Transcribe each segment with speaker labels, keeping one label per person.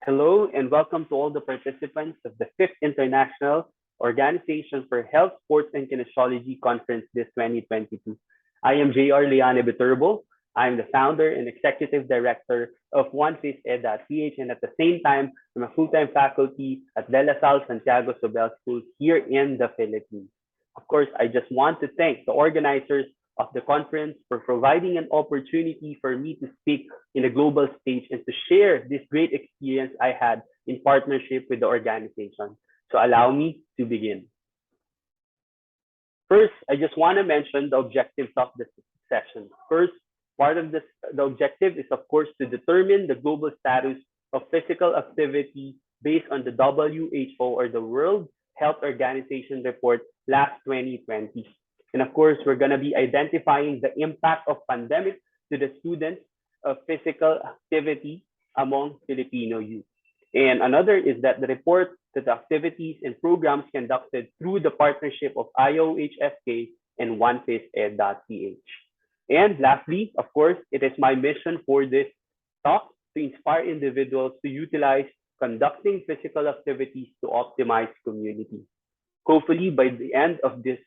Speaker 1: Hello and welcome to all the participants of the 5th International Organization for Health, Sports, and Kinesiology Conference this 2022. I am J.R. Liane Biturbo. I'm the founder and executive director of OneFaceEd.ph, and at the same time, I'm a full-time faculty at De La Salle Santiago Sobel School here in the Philippines. Of course, I just want to thank the organizers of the conference for providing an opportunity for me to speak in a global stage and to share this great experience I had in partnership with the organization. So allow me to begin. First, I just want to mention the objectives of this session. First, part of the objective is, of course, to determine the global status of physical activity based on the WHO or the World Health Organization report last 2020. And of course, we're going to be identifying the impact of pandemic to the students of physical activity among Filipino youth. And another is that the report that the activities and programs conducted through the partnership of IOHSK and OneFaceEd.ph. And lastly, of course, it is my mission for this talk to inspire individuals to utilize conducting physical activities to optimize community. Hopefully, by the end of this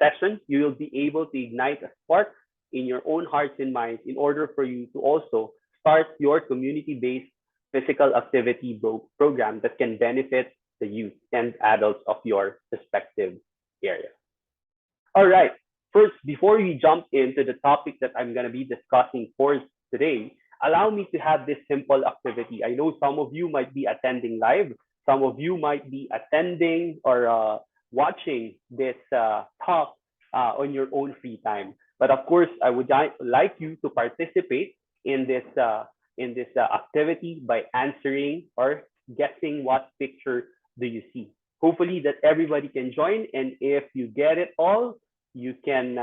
Speaker 1: session, you will be able to ignite a spark in your own hearts and minds in order for you to also start your community-based physical activity program that can benefit the youth and adults of your respective area. All right. First, before we jump into the topic that I'm going to be discussing for today, allow me to have this simple activity. I know some of you might be attending live. Some of you might be attending or watching this talk on your own free time. But of course, I would like you to participate in this activity by answering or guessing what picture do you see. Hopefully that everybody can join, and if you get it all, you can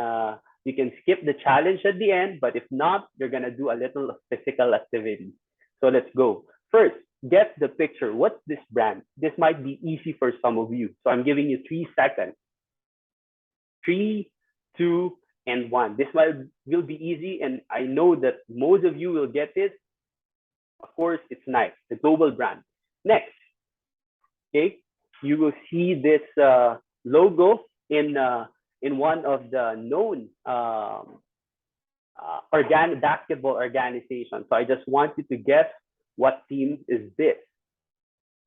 Speaker 1: skip the challenge at the end. But if not, you're gonna do a little physical activity. So let's go. First, get the picture. What's this brand? This might be easy for some of you. So I'm giving you 3 seconds. 3, 2, and 1. This will be easy, and I know that most of you will get this. Of course, it's Nike, the global brand. Next, okay, you will see this logo in one of the known basketball organizations. So I just want you to guess what team is this.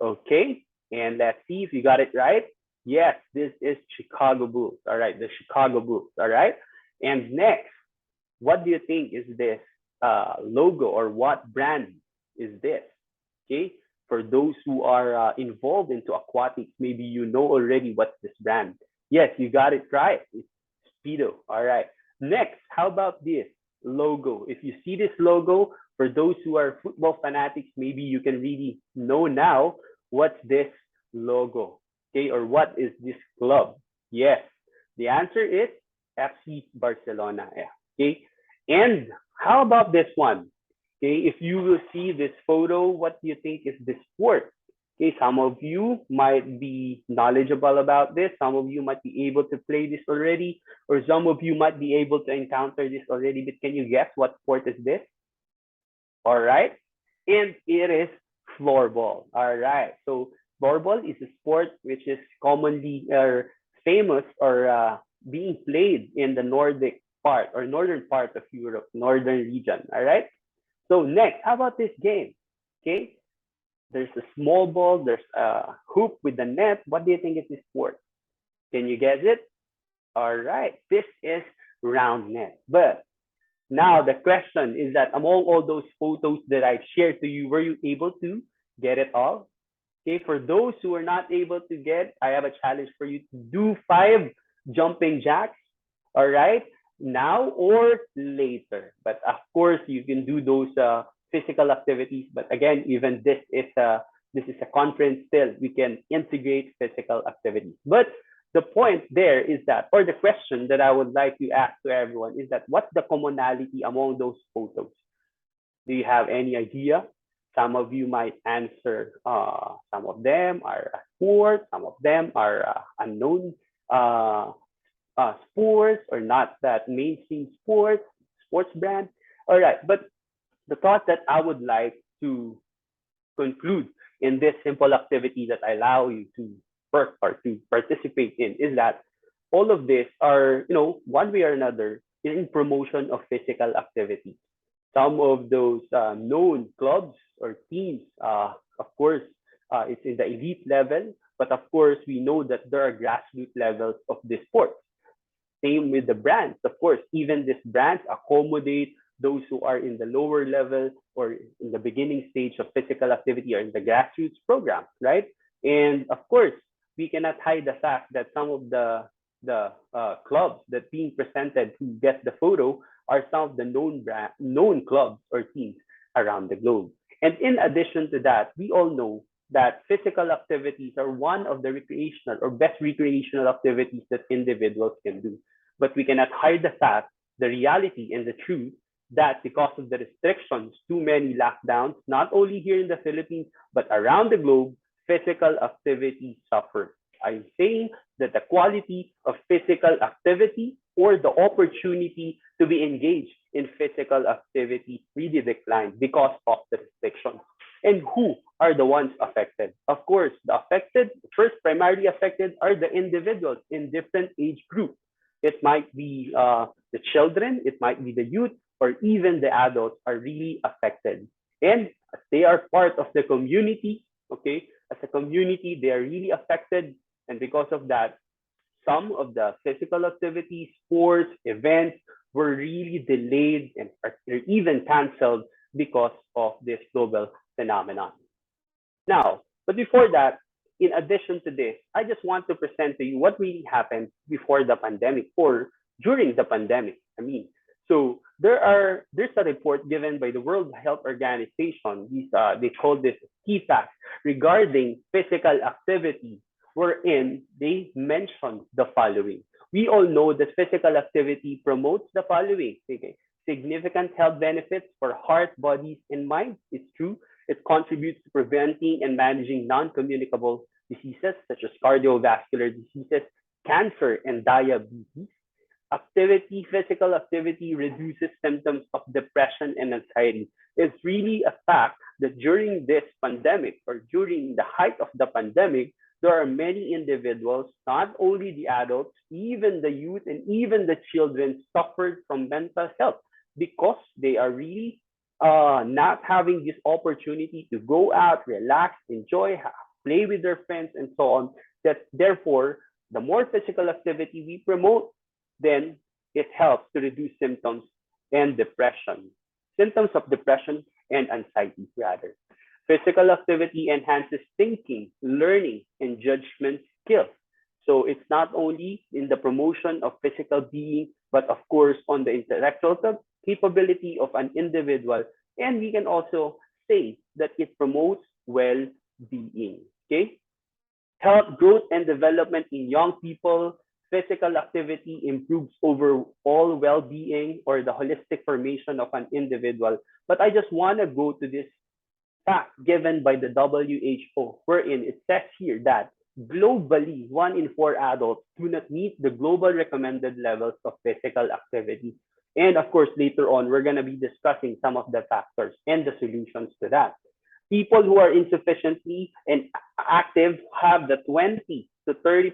Speaker 1: Okay, and let's see if you got it right. Yes, this is Chicago Bulls. All right, the Chicago Bulls. All right, and next, what do you think is this logo, or what brand is this? Okay, for those who are involved into aquatics, maybe you know already what's this brand. Yes, you got it right. It's Speedo. All right. Next, how about this logo? If you see this logo, for those who are football fanatics, maybe you can really know now what's this logo. Okay, or what is this club? Yes, the answer is FC Barcelona. Okay, and how about this one? Okay, if you will see this photo, what do you think is this sport? Okay, some of you might be knowledgeable about this. Some of you might be able to play this already, or some of you might be able to encounter this already. But can you guess what sport is this? All right, and it is floorball. All right, so floorball is a sport which is commonly famous or being played in the Nordic part or northern part of Europe, northern region. All right. So next, how about this game? Okay, there's a small ball, there's a hoop with the net. What do you think is this sport? Can you guess it? All right, this is round net. But now the question is that among all those photos that I shared to you, were you able to get it all? Okay, for those who are not able to get, I have a challenge for you to do 5 jumping jacks. All right, now or later. But of course, you can do those physical activities. But again, even this is a conference. Still, we can integrate physical activities. But the point there is that, or the question that I would like to ask to everyone is that, what's the commonality among those photos? Do you have any idea? Some of you might answer, some of them are sport, some of them are unknown sports or not that mainstream sports brand. All right, but the thought that I would like to conclude in this simple activity that I allow you to work or to participate in is that all of this are, one way or another, in promotion of physical activity. Some of those known clubs or teams, of course, it's in the elite level, but of course, we know that there are grassroots levels of this sport. Same with the brands. Of course, even these brands accommodate those who are in the lower level or in the beginning stage of physical activity or in the grassroots program, right? And of course, we cannot hide the fact that some of the clubs that being presented who get the photo are some of the known clubs or teams around the globe. And in addition to that, we all know that physical activities are one of the recreational or best recreational activities that individuals can do. But we cannot hide the fact, the reality and the truth that because of the restrictions, too many lockdowns, not only here in the Philippines, but around the globe, physical activity suffers. I'm saying that the quality of physical activity or the opportunity to be engaged in physical activity really declined because of the restrictions. And who are the ones affected? Of course, the affected, first primarily affected are the individuals in different age groups. It might be the children, it might be the youth, or even the adults are really affected. And they are part of the community, okay? As a community, they are really affected. And because of that, some of the physical activities, sports, events were really delayed and are even canceled because of this global phenomenon. Now, but before that, in addition to this, I just want to present to you what really happened before the pandemic or during the pandemic. So there's a report given by the World Health Organization. They call this key facts regarding physical activity, wherein they mention the following. We all know that physical activity promotes the following. Okay? Significant health benefits for heart, bodies, and mind. It's true. It contributes to preventing and managing non-communicable diseases such as cardiovascular diseases, cancer, and diabetes. Physical activity reduces symptoms of depression and anxiety. It's really a fact that during this pandemic or during the height of the pandemic, there are many individuals, not only the adults, even the youth and even the children suffered from mental health because they are really not having this opportunity to go out, relax, enjoy, play with their friends, and so on. That therefore, the more physical activity we promote, then it helps to reduce symptoms and depression, symptoms of depression and anxiety rather. Physical activity enhances thinking, learning, and judgment skills. So it's not only in the promotion of physical being, but of course on the intellectual capability of an individual. And we can also say that it promotes well-being. Okay? Health, growth, and development in young people. Physical activity improves overall well-being or the holistic formation of an individual. But I just want to go to this fact given by the WHO, wherein it says here that globally, 1 in 4 adults do not meet the global recommended levels of physical activity. And of course, later on, we're going to be discussing some of the factors and the solutions to that. People who are insufficiently and active have the 20 to 30%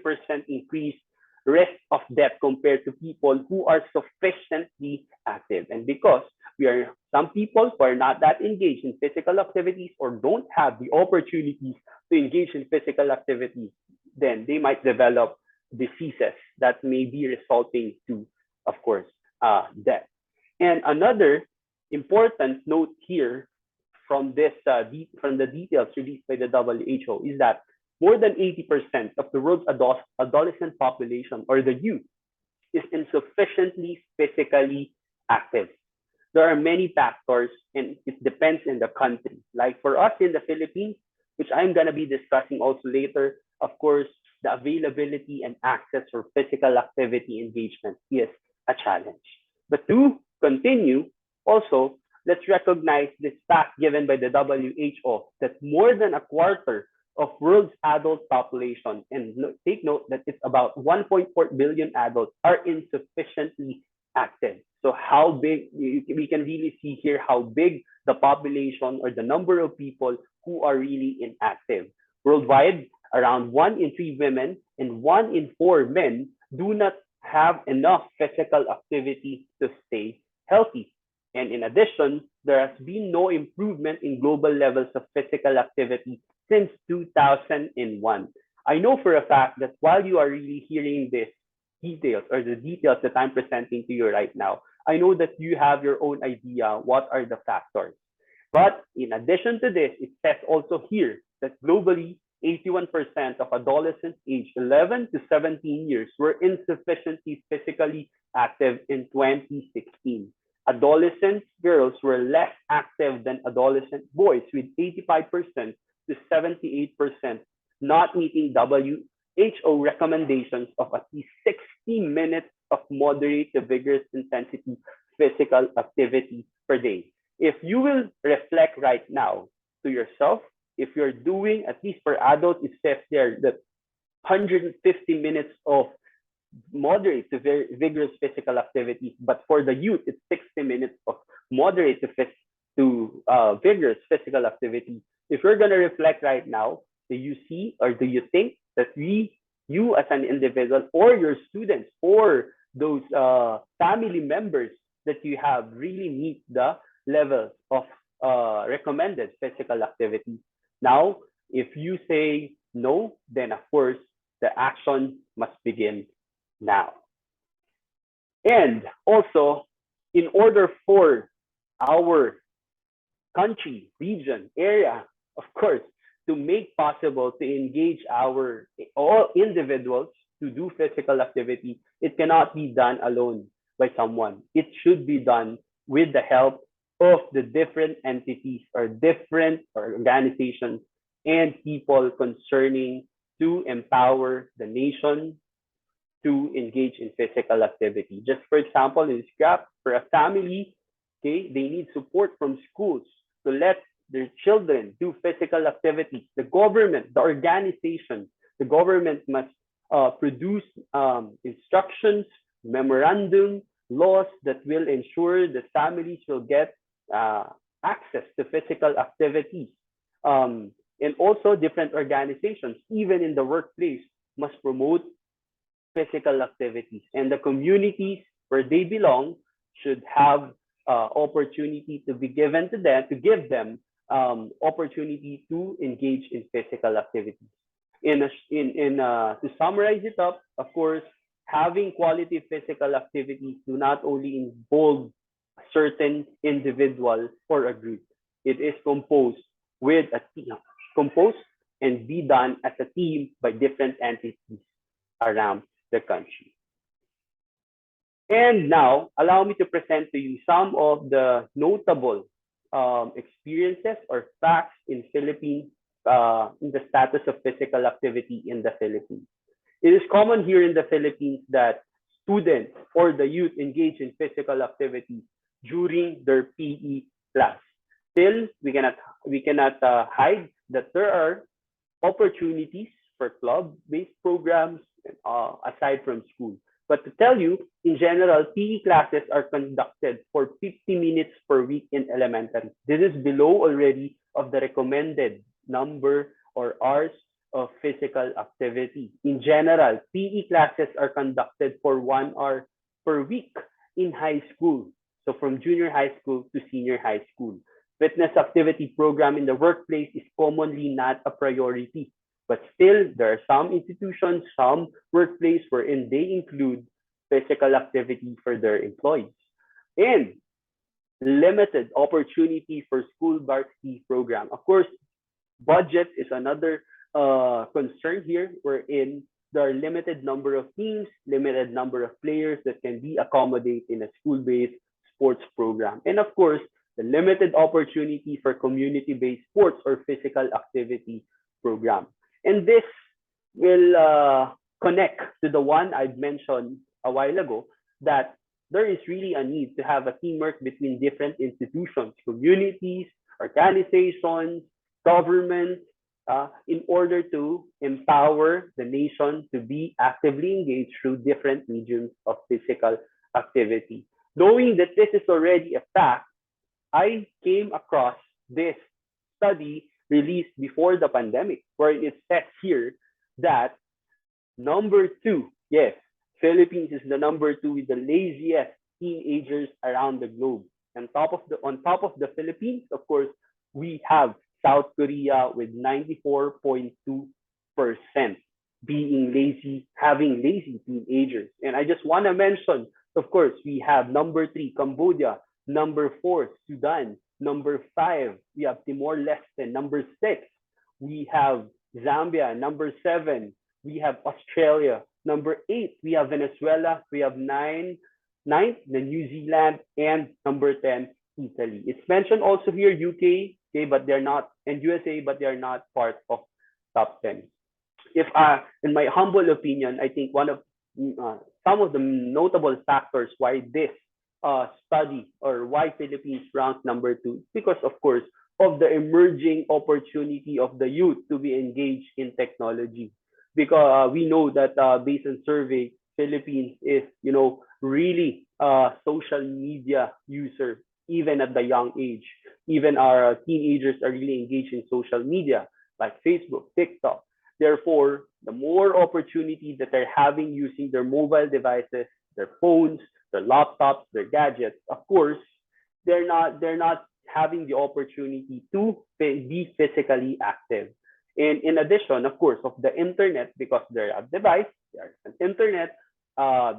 Speaker 1: increased risk of death compared to people who are sufficiently active. And because we are some people who are not that engaged in physical activities or don't have the opportunities to engage in physical activities, then they might develop diseases that may be resulting to, of course, death. And another important note here from this from the details released by the WHO is that more than 80% of the world's adolescent population or the youth is insufficiently physically active. There are many factors and it depends in the country. Like for us in the Philippines, which I'm going to be discussing also later, of course, the availability and access for physical activity engagement is a challenge. But to continue, also, let's recognize this fact given by the WHO that more than a quarter of world's adult population, and take note that it's about 1.4 billion adults, are insufficiently active. So how big, we can really see here how big the population or the number of people who are really inactive. Worldwide, around 1 in 3 women and 1 in 4 men do not have enough physical activity to stay healthy. And in addition, there has been no improvement in global levels of physical activity since 2001. I know for a fact that while you are really hearing this details or the details that I'm presenting to you right now, I know that you have your own idea what are the factors. But in addition to this, it says also here that globally, 81% of adolescents aged 11 to 17 years were insufficiently physically active in 2016. Adolescent girls were less active than adolescent boys, with 85% to 78% not meeting WHO recommendations of at least 60 minutes of moderate to vigorous intensity physical activity per day. If you will reflect right now to yourself, if you're doing, at least for adults, it says there that 150 minutes of moderate to very vigorous physical activity, but for the youth, it's 60 minutes of moderate to vigorous physical activity. If you're going to reflect right now, do you see or do you think that you as an individual or your students or those family members that you have really meet the levels of recommended physical activity? Now, if you say no, then of course the action must begin now. And also, in order for our country, region, area, of course, to make possible to engage our all individuals to do physical activity, it cannot be done alone by someone. It should be done with the help of the different entities or different organizations and people concerning to empower the nation to engage in physical activity. Just for example, in scrap, for a family, okay, they need support from schools to let their children do physical activity. The government, the organization, the government must produce instructions, memorandum, laws that will ensure that families will get access to physical activities. And also different organizations, even in the workplace, must promote physical activities. And the communities where they belong should have opportunity to be given to them, to give them opportunity to engage in physical activities. To summarize it up, of course, having quality physical activities do not only involve a certain individual or a group. It is composed with a team, composed and be done as a team by different entities around the country. And now, allow me to present to you some of the notable experiences or facts in Philippines in the status of physical activity in the Philippines. It is common here in the Philippines that students or the youth engage in physical activity during their PE class. Still, we cannot hide that there are opportunities for club-based programs aside from school. But to tell you, in general, PE classes are conducted for 50 minutes per week in elementary. This is below already of the recommended number or hours of physical activity. In general, PE classes are conducted for 1 hour per week in high school. So from junior high school to senior high school. Fitness activity program in the workplace is commonly not a priority. But still, there are some institutions, some workplace wherein they include physical activity for their employees. And limited opportunity for school varsity program. Of course, budget is another concern here, wherein there are limited number of teams, limited number of players that can be accommodated in a school-based sports program. And of course, the limited opportunity for community-based sports or physical activity program. And this will connect to the one I've mentioned a while ago, that there is really a need to have a teamwork between different institutions, communities, organizations, governments, in order to empower the nation to be actively engaged through different mediums of physical activity. Knowing that this is already a fact, I came across this study released before the pandemic, where it says here that number two, yes, Philippines is the number two with the laziest teenagers around the globe. On top of the Philippines, of course, we have South Korea with 94.2% being lazy, having lazy teenagers. And I just want to mention, of course, we have number three, Cambodia, number four, Sudan, number five, we have Timor Leste, number six, we have Zambia, number seven, we have Australia, number eight, we have Venezuela, we have ninth, the New Zealand, and number 10, Italy. It's mentioned also here UK, okay, but they're not, and USA, but they're not part of top 10. If in my humble opinion, I think one of some of the notable factors why this study or why Philippines ranked number two, because of course of the emerging opportunity of the youth to be engaged in technology. Because we know that based on survey, Philippines is really a social media user even at the young age. Even our teenagers are really engaged in social media like Facebook, TikTok. Therefore, the more opportunity that they're having using their mobile devices, their phones, their laptops, their gadgets, of course, they're not having the opportunity to be physically active. And in addition, of course, of the internet, because they're a device, there's an internet,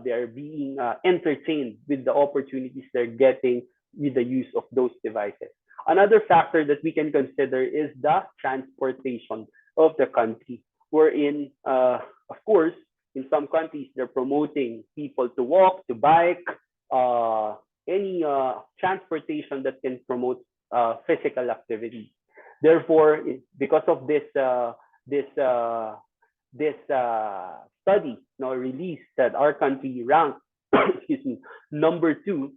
Speaker 1: they're being entertained with the opportunities they're getting with the use of those devices. Another factor that we can consider is the transportation of the country, wherein, of course, in some countries, they're promoting people to walk, to bike, any transportation that can promote physical activity. Therefore, because of this study now released that our country ranked, excuse me, number two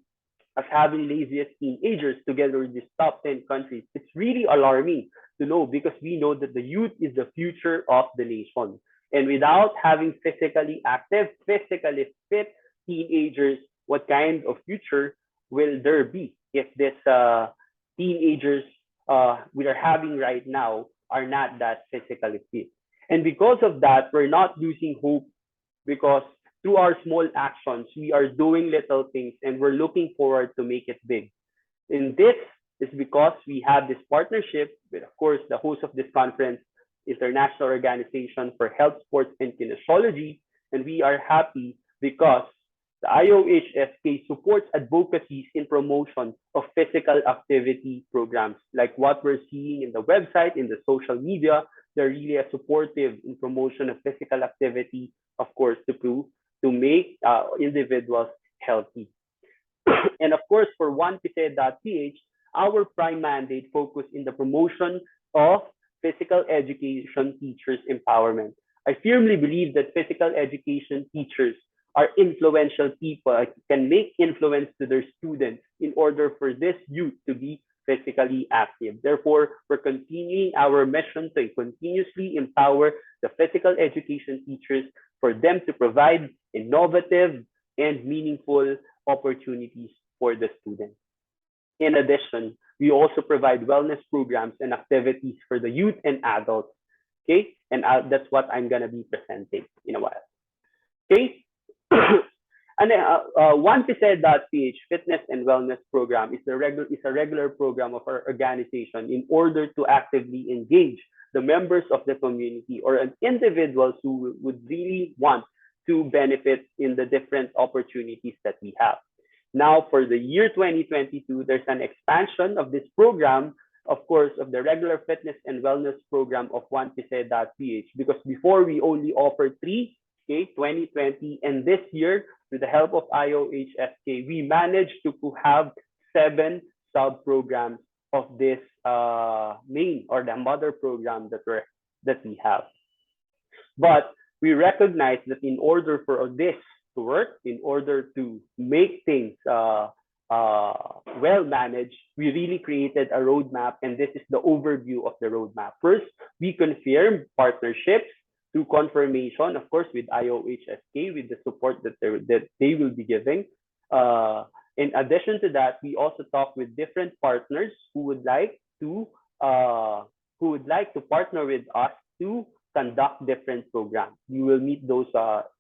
Speaker 1: as having laziest teenagers together with these top 10 countries, it's really alarming to know because we know that the youth is the future of the nation. And without having physically active, physically fit teenagers, what kind of future will there be if these teenagers we are having right now are not that physically fit? And because of that, we're not losing hope because through our small actions, we are doing little things and we're looking forward to make it big. And this is because we have this partnership with, of course, the host of this conference, International Organization for Health, Sports, and Kinesiology. And we are happy because the IOHSK supports advocacies in promotion of physical activity programs, like what we're seeing in the website, in the social media. They're really supportive in promotion of physical activity, of course, to make individuals healthy. And of course, for onepise.ph, our prime mandate focus in the promotion of physical education teachers empowerment. I firmly believe that physical education teachers are influential people, can make influence to their students in order for this youth to be physically active. Therefore, we're continuing our mission to continuously empower the physical education teachers for them to provide innovative and meaningful opportunities for the students. In addition, we also provide wellness programs and activities for the youth and adults. Okay, and that's what I'm gonna be presenting in a while. Okay, and then onepise.ph fitness and wellness program is a regular program of our organization in order to actively engage the members of the community or an individuals who would really want to benefit in the different opportunities that we have. Now, for the year 2022, there's an expansion of this program, of course, of the regular fitness and wellness program of onepise.ph, because before we only offered three, okay, 2020, and this year, with the help of IOHSK, we managed to have 7 sub-programs of this main or the mother program that we have. But we recognize that in order for this to work, in order to make things well managed, we really created a roadmap, and this is the overview of the roadmap. First, we confirmed partnerships through confirmation, of course, with IOHSK, with the support that they will be giving. Uh, in addition to that, we also talk with different partners uh, who would like to partner with us to conduct different programs. You will meet those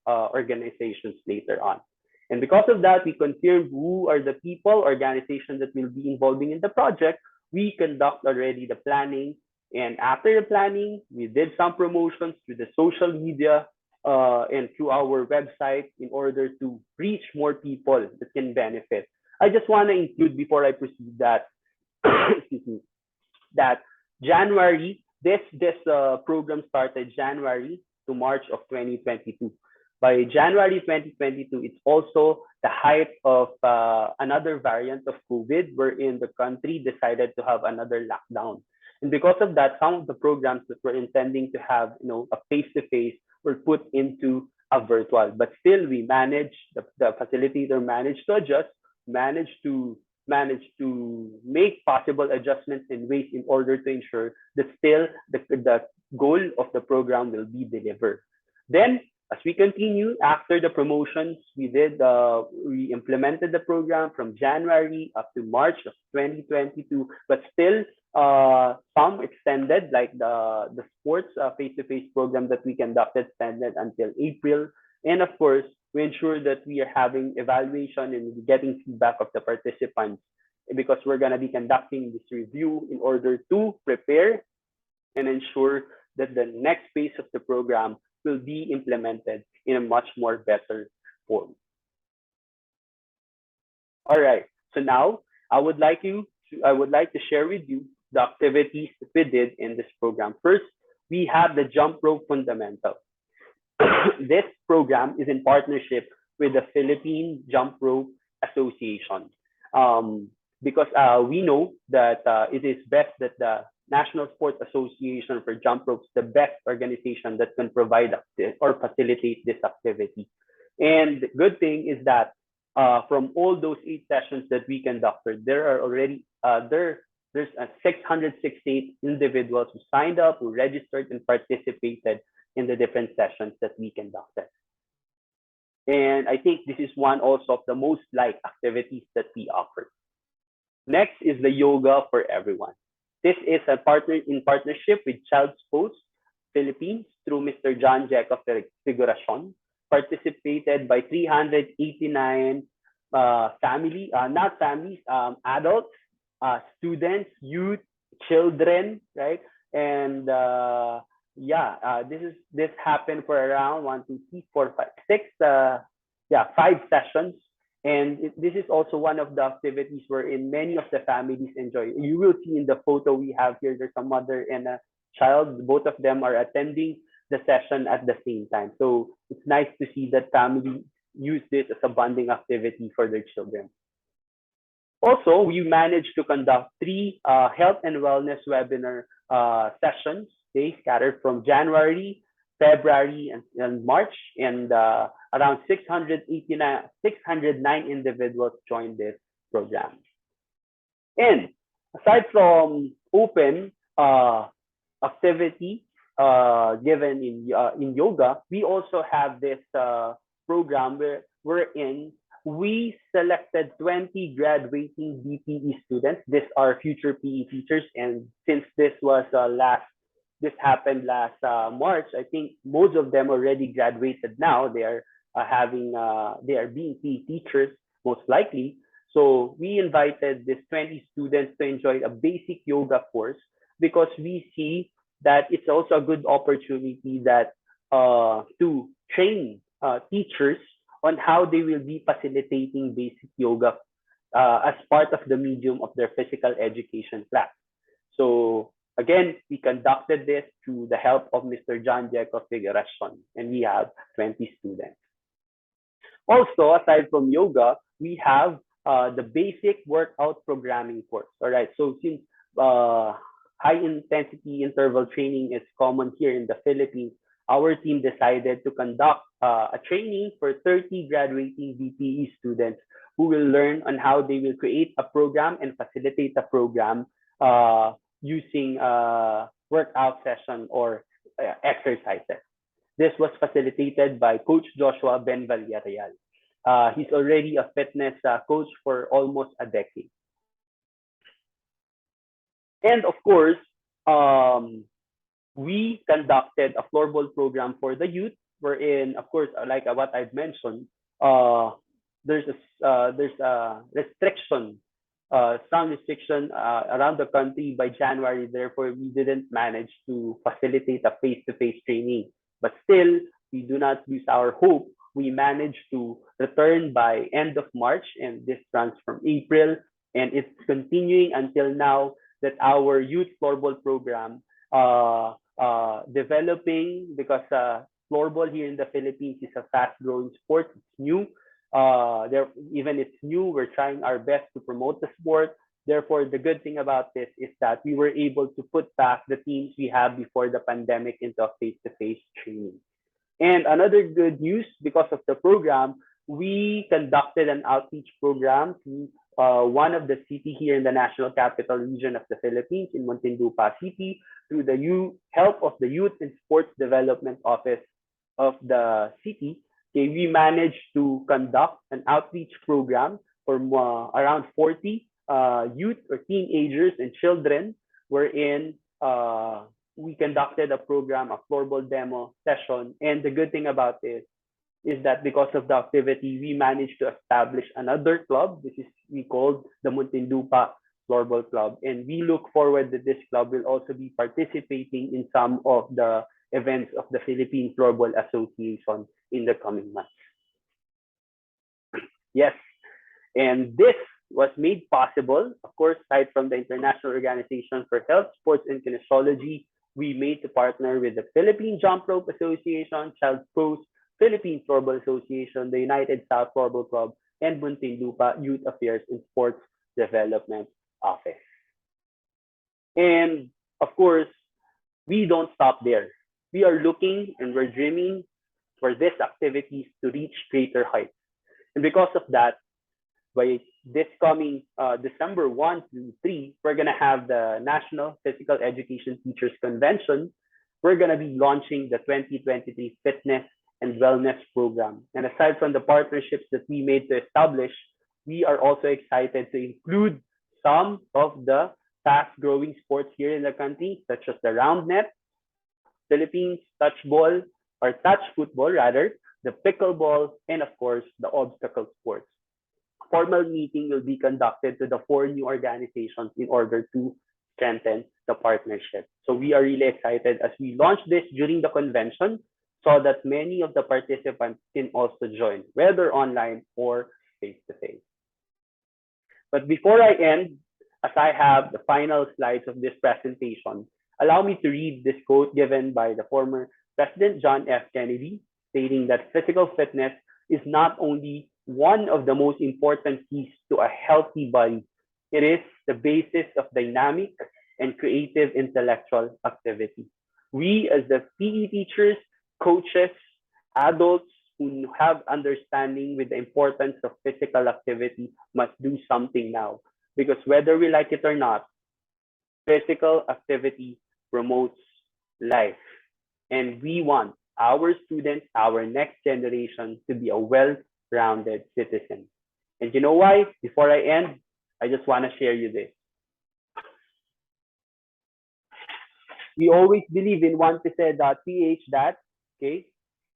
Speaker 1: organizations later on. And because of that, we confirm who are the people, organizations that will be involving in the project. We conduct already the planning. And after the planning, we did some promotions through the social media and through our website in order to reach more people that can benefit. I just want to include before I proceed that, excuse me, that January, this program started January to March of 2022. By January 2022, it's also the height of another variant of COVID, wherein the country decided to have another lockdown. And because of that, some of the programs that were intending to have, a face-to-face were put into a virtual. But still, we managed, the facilitator managed to adjust, managed to make possible adjustments in ways in order to ensure that still the goal of the program will be delivered. Then, as we continue after the promotions, we implemented the program from January up to March of 2022, but still some extended, like the sports face-to-face program that we conducted extended until April. And of course, we ensure that we are having evaluation and getting feedback of the participants because we're going to be conducting this review in order to prepare and ensure that the next phase of the program will be implemented in a much more better form. All right. So now I would like to share with you the activities that we did in this program. First, we have the jump rope fundamental. This program is in partnership with the Philippine Jump Rope Association. Because we know that it is best that the National Sports Association for Jump Ropes, the best organization that can provide or facilitate this activity. And the good thing is that from all those 8 sessions that we conducted, there are already there's 668 individuals who signed up, who registered and participated in the different sessions that we conducted. And I think this is one also of the most liked activities that we offer. Next is the yoga for everyone. This is in partnership with Child's Post Philippines through Mr. John Jacob Figuracion, participated by 389 not families, adults, students, youth, children, right? And this happened for around 5 sessions. And this is also one of the activities wherein many of the families enjoy. You will see in the photo we have here, there's a mother and a child. Both of them are attending the session at the same time. So it's nice to see that families use this as a bonding activity for their children. Also, we managed to conduct 3 health and wellness webinar sessions. They scattered from January, February, and March, and around 609 individuals joined this program. And aside from open activity given in yoga, we also have this program wherein we selected 20 graduating BPE students. These are future PE teachers, and since this happened last March, I think most of them already graduated now. They are being PE teachers most likely. So we invited these 20 students to enjoy a basic yoga course because we see that it's also a good opportunity that to train teachers on how they will be facilitating basic yoga as part of the medium of their physical education class. So again, we conducted this through the help of Mr. John Jacob Figuracion, and we have 20 students. Also, aside from yoga, we have the basic workout programming course. All right, so since high intensity interval training is common here in the Philippines, our team decided to conduct a training for 30 graduating BPE students who will learn on how they will create a program and facilitate a program using workout session or exercises. This was facilitated by Coach Joshua Ben Villarreal. He's already a fitness coach for almost a decade. And of course, um, we conducted a floorball program for the youth, wherein, of course, like what I've mentioned, uh, there's a restriction, some restriction around the country by January. Therefore, we didn't manage to facilitate a face-to-face training. But still, we do not lose our hope. We managed to return by end of March, and this runs from April, and it's continuing until now that our youth floorball program developing because floorball here in the Philippines is a fast-growing sport. It's new. Even it's new, we're trying our best to promote the sport. Therefore, the good thing about this is that we were able to put back the teams we had before the pandemic into a face-to-face training. And another good news, because of the program, we conducted an outreach program to one of the city here in the National Capital Region of the Philippines, in Muntinlupa City, through the help of the Youth and Sports Development Office of the city. Okay, we managed to conduct an outreach program for around 40 youth or teenagers and children, wherein we conducted a program, a floorball demo session. And the good thing about this is that because of the activity, we managed to establish another club. This is we called the Muntinlupa Floorball Club. And we look forward that this club will also be participating in some of the events of the Philippine Floorball Association in the coming months. Yes, and this was made possible, of course, aside from the International Organization for Health, Sports, and Kinesiology, we made to partner with the Philippine Jump Rope Association, Child Pros, Philippine Floorball Association, the United South Floorball Club, and Muntinlupa Youth Affairs and Sports Development Office. And of course, we don't stop there. We are looking and we're dreaming for these activities to reach greater heights. And because of that, by this coming December 1 to 3, we're going to have the National Physical Education Teachers Convention. We're going to be launching the 2023 Fitness and Wellness Program. And aside from the partnerships that we made to establish, we are also excited to include some of the fast-growing sports here in the country, such as the round net, Philippines touch ball, or touch football rather, the pickleball, and of course, the obstacle sports. Formal meeting will be conducted to the 4 new organizations in order to strengthen the partnership. So we are really excited as we launch this during the convention so that many of the participants can also join, whether online or face-to-face. But before I end, as I have the final slides of this presentation, allow me to read this quote given by the former President John F. Kennedy, stating that physical fitness is not only one of the most important keys to a healthy body, it is the basis of dynamic and creative intellectual activity. We, as the PE teachers, coaches, adults who have understanding with the importance of physical activity must do something now. Because whether we like it or not, physical activity promotes life. And we want our students, our next generation, to be a well-rounded citizen. And you know why? Before I end, I just want to share you this. We always believe in ph that, okay,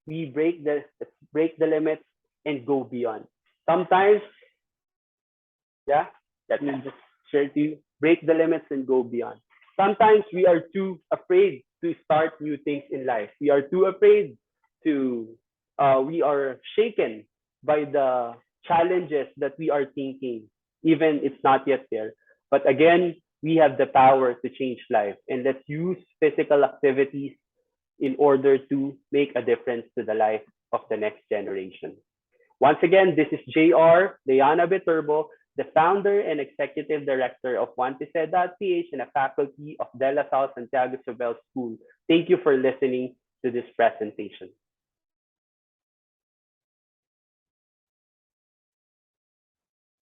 Speaker 1: we break the limits and go beyond. Sometimes, yeah, that means just share to you, break the limits and go beyond. Sometimes we are too afraid to start new things in life. We are too afraid to, we are shaken by the challenges that we are thinking, even it's not yet there. But again, we have the power to change life. And let's use physical activities in order to make a difference to the life of the next generation. Once again, this is JR Leana Viterbo, the founder and executive director of PH and a faculty of De La Salle Santiago Sobel School. Thank you for listening to this presentation.